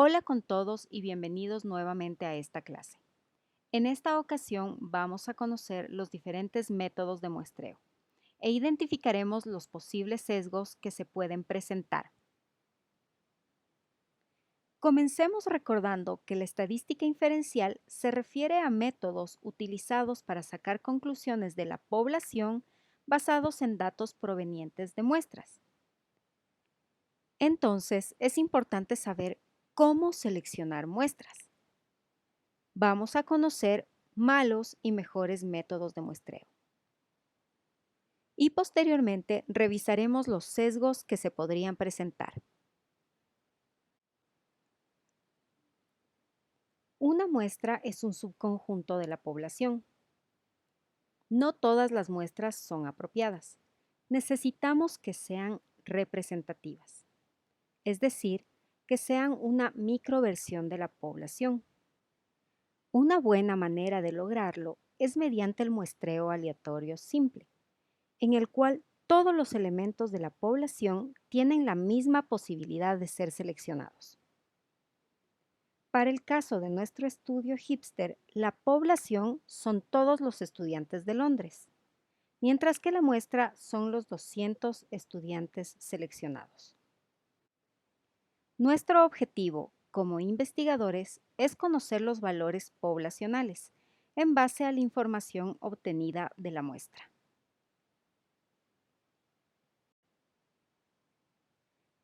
Hola con todos y bienvenidos nuevamente a esta clase. En esta ocasión vamos a conocer los diferentes métodos de muestreo e identificaremos los posibles sesgos que se pueden presentar. Comencemos recordando que la estadística inferencial se refiere a métodos utilizados para sacar conclusiones de la población basados en datos provenientes de muestras. Entonces, es importante saber cómo seleccionar muestras. Vamos a conocer malos y mejores métodos de muestreo. Y posteriormente revisaremos los sesgos que se podrían presentar. Una muestra es un subconjunto de la población. No todas las muestras son apropiadas. Necesitamos que sean representativas, es decir, que sean una microversión de la población. Una buena manera de lograrlo es mediante el muestreo aleatorio simple, en el cual todos los elementos de la población tienen la misma posibilidad de ser seleccionados. Para el caso de nuestro estudio hipster, la población son todos los estudiantes de Londres, mientras que la muestra son los 200 estudiantes seleccionados. Nuestro objetivo como investigadores es conocer los valores poblacionales en base a la información obtenida de la muestra.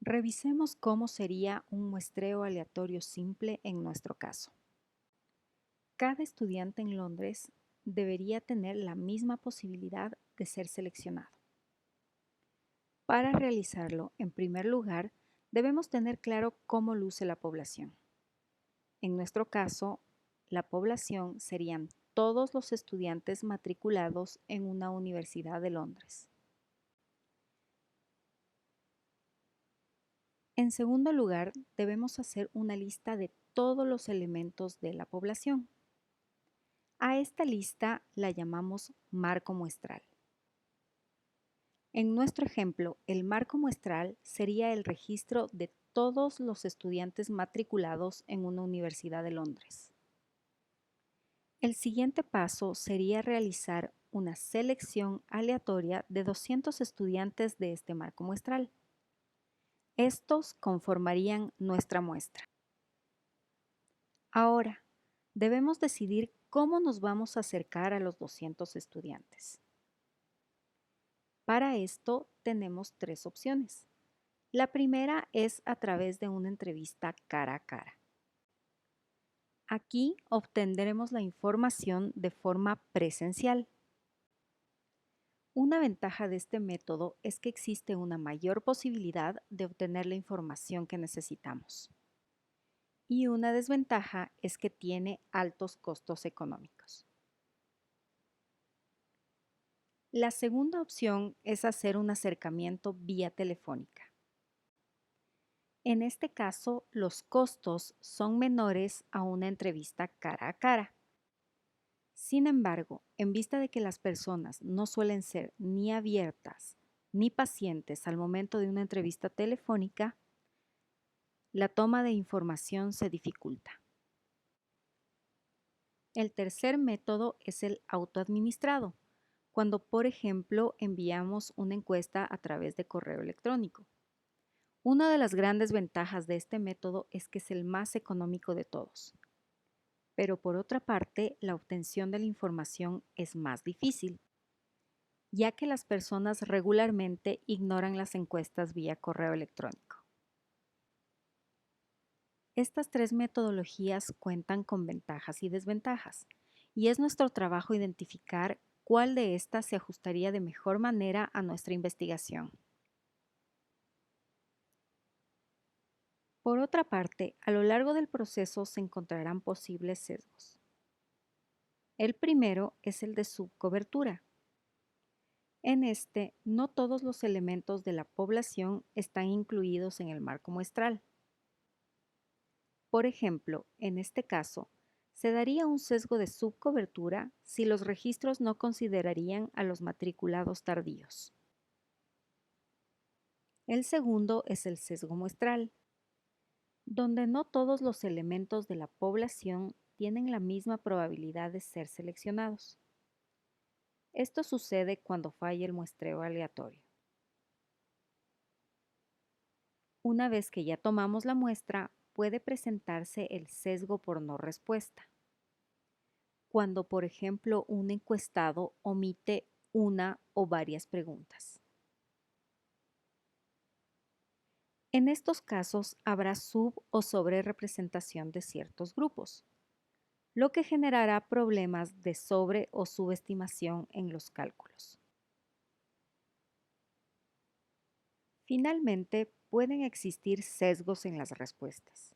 Revisemos cómo sería un muestreo aleatorio simple en nuestro caso. Cada estudiante en Londres debería tener la misma posibilidad de ser seleccionado. Para realizarlo, en primer lugar, debemos tener claro cómo luce la población. En nuestro caso, la población serían todos los estudiantes matriculados en una universidad de Londres. En segundo lugar, debemos hacer una lista de todos los elementos de la población. A esta lista la llamamos marco muestral. En nuestro ejemplo, el marco muestral sería el registro de todos los estudiantes matriculados en una universidad de Londres. El siguiente paso sería realizar una selección aleatoria de 200 estudiantes de este marco muestral. Estos conformarían nuestra muestra. Ahora, debemos decidir cómo nos vamos a acercar a los 200 estudiantes. Para esto tenemos tres opciones. La primera es a través de una entrevista cara a cara. Aquí obtendremos la información de forma presencial. Una ventaja de este método es que existe una mayor posibilidad de obtener la información que necesitamos. Y una desventaja es que tiene altos costos económicos. La segunda opción es hacer un acercamiento vía telefónica. En este caso, los costos son menores a una entrevista cara a cara. Sin embargo, en vista de que las personas no suelen ser ni abiertas ni pacientes al momento de una entrevista telefónica, la toma de información se dificulta. El tercer método es el autoadministrado, cuando, por ejemplo, enviamos una encuesta a través de correo electrónico. Una de las grandes ventajas de este método es que es el más económico de todos. Pero por otra parte, la obtención de la información es más difícil, ya que las personas regularmente ignoran las encuestas vía correo electrónico. Estas tres metodologías cuentan con ventajas y desventajas, y es nuestro trabajo identificar cuál de estas se ajustaría de mejor manera a nuestra investigación. Por otra parte, a lo largo del proceso se encontrarán posibles sesgos. El primero es el de subcobertura. En este, no todos los elementos de la población están incluidos en el marco muestral. Por ejemplo, en este caso, se daría un sesgo de subcobertura si los registros no considerarían a los matriculados tardíos. El segundo es el sesgo muestral. donde no todos los elementos de la población tienen la misma probabilidad de ser seleccionados. Esto sucede cuando falla el muestreo aleatorio. Una vez que ya tomamos la muestra, puede presentarse el sesgo por no respuesta, cuando, por ejemplo, un encuestado omite una o varias preguntas. En estos casos habrá sub- o sobrerepresentación de ciertos grupos, lo que generará problemas de sobre- o subestimación en los cálculos. Finalmente, pueden existir sesgos en las respuestas.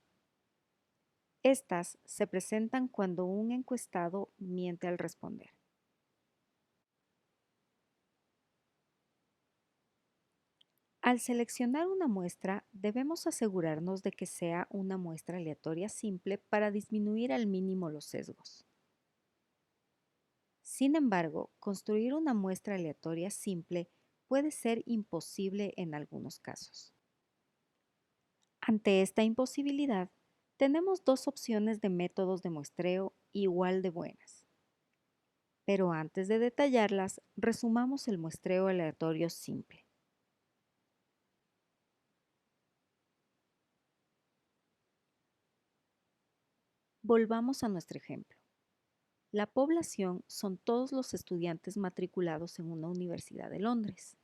Estas se presentan cuando un encuestado miente al responder. Al seleccionar una muestra, debemos asegurarnos de que sea una muestra aleatoria simple para disminuir al mínimo los sesgos. Sin embargo, construir una muestra aleatoria simple puede ser imposible en algunos casos. Ante esta imposibilidad, tenemos dos opciones de métodos de muestreo igual de buenas. Pero antes de detallarlas, resumamos el muestreo aleatorio simple. Volvamos a nuestro ejemplo. La población son todos los estudiantes matriculados en una universidad de Londres.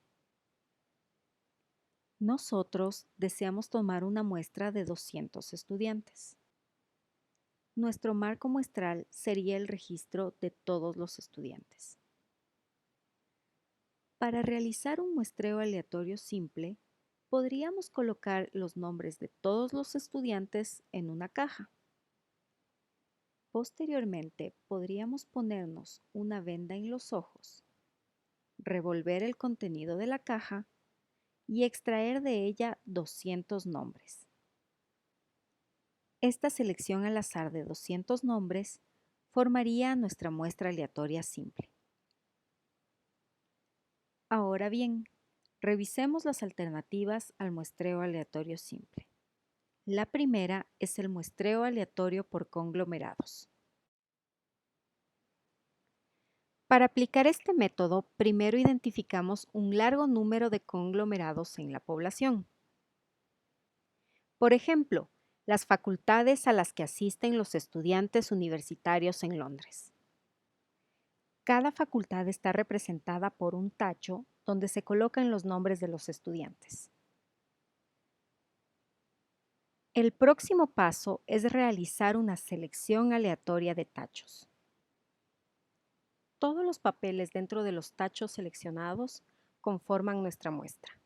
Nosotros deseamos tomar una muestra de 200 estudiantes. Nuestro marco muestral sería el registro de todos los estudiantes. Para realizar un muestreo aleatorio simple, podríamos colocar los nombres de todos los estudiantes en una caja. Posteriormente, podríamos ponernos una venda en los ojos, revolver el contenido de la caja y extraer de ella 200 nombres. Esta selección al azar de 200 nombres formaría nuestra muestra aleatoria simple. Ahora bien, revisemos las alternativas al muestreo aleatorio simple. La primera es el muestreo aleatorio por conglomerados. Para aplicar este método, primero identificamos un largo número de conglomerados en la población. Por ejemplo, las facultades a las que asisten los estudiantes universitarios en Londres. Cada facultad está representada por un tacho donde se colocan los nombres de los estudiantes. El próximo paso es realizar una selección aleatoria de tachos. Todos los papeles dentro de los tachos seleccionados conforman nuestra muestra.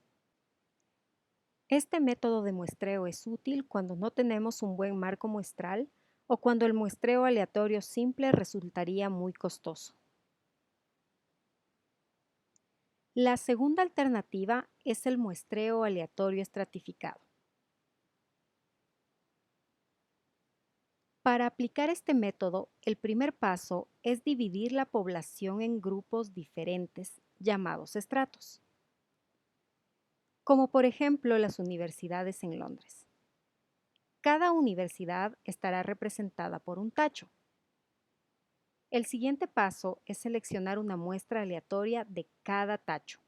Este método de muestreo es útil cuando no tenemos un buen marco muestral o cuando el muestreo aleatorio simple resultaría muy costoso. La segunda alternativa es el muestreo aleatorio estratificado. Para aplicar este método, el primer paso es dividir la población en grupos diferentes llamados estratos, como por ejemplo las universidades en Londres. Cada universidad estará representada por un tacho. El siguiente paso es seleccionar una muestra aleatoria de cada tacho.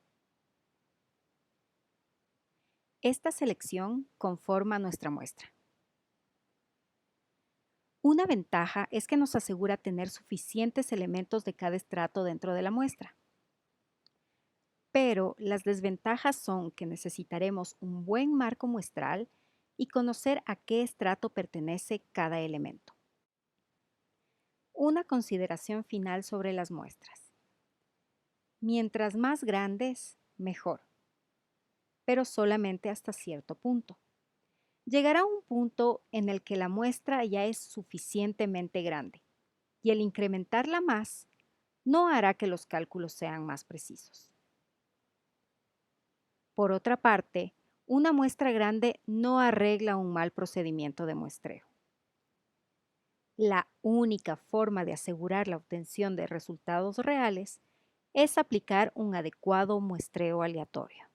Esta selección conforma nuestra muestra. Una ventaja es que nos asegura tener suficientes elementos de cada estrato dentro de la muestra. Pero las desventajas son que necesitaremos un buen marco muestral y conocer a qué estrato pertenece cada elemento. Una consideración final sobre las muestras. Mientras más grandes, mejor, pero solamente hasta cierto punto. Llegará un punto en el que la muestra ya es suficientemente grande y el incrementarla más no hará que los cálculos sean más precisos. Por otra parte, una muestra grande no arregla un mal procedimiento de muestreo. La única forma de asegurar la obtención de resultados reales es aplicar un adecuado muestreo aleatorio.